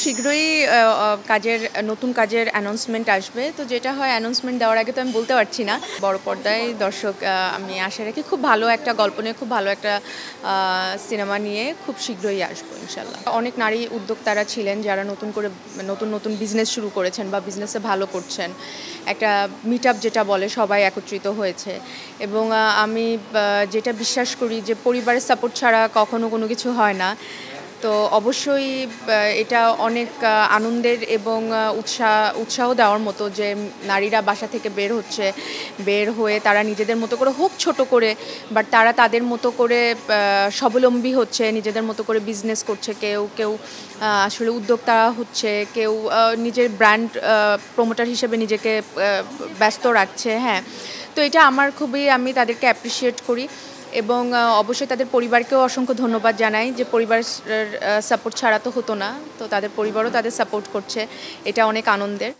শীঘ্রই কাজের নতুন কাজের অ্যানাউন্সমেন্ট আসবে। তো যেটা হয় অ্যানাউন্সমেন্ট দেওয়ার আগে তো আমি বলতে পারছি না। বড় পর্দায় দর্শক আমি আশা রাখি খুব ভালো একটা গল্প নিয়ে খুব ভালো একটা সিনেমা নিয়ে খুব শীঘ্রই আসবো ইনশাল্লাহ। অনেক নারী উদ্যোক্তারা ছিলেন যারা নতুন বিজনেস শুরু করেছেন বা বিজনেসে ভালো করছেন। একটা মিট আপ যেটা বলে সবাই একত্রিত হয়েছে এবং আমি যেটা বিশ্বাস করি যে পরিবারের সাপোর্ট ছাড়া কখনো কোনো কিছু হয় না। তো অবশ্যই এটা অনেক আনন্দের এবং উৎসাহ দেওয়ার মতো যে নারীরা বাসা থেকে বের হয়ে তারা নিজেদের মতো করে হোক ছোট করে, বাট তারা তাদের মতো করে স্বাবলম্বী হচ্ছে, নিজেদের মতো করে বিজনেস করছে, কেউ আসলে উদ্যোক্তা হচ্ছে, কেউ নিজের ব্র্যান্ড প্রমোটার হিসেবে নিজেকে ব্যস্ত রাখছে। হ্যাঁ, তো এটা আমি তাদেরকে অ্যাপ্রিসিয়েট করি এবং অবশ্যই তাদের পরিবারকেও অসংখ্য ধন্যবাদ জানাই যে পরিবারের সাপোর্ট ছাড়া তো হতো না। তো তাদের পরিবারও তাদের সাপোর্ট করছে, এটা অনেক আনন্দের।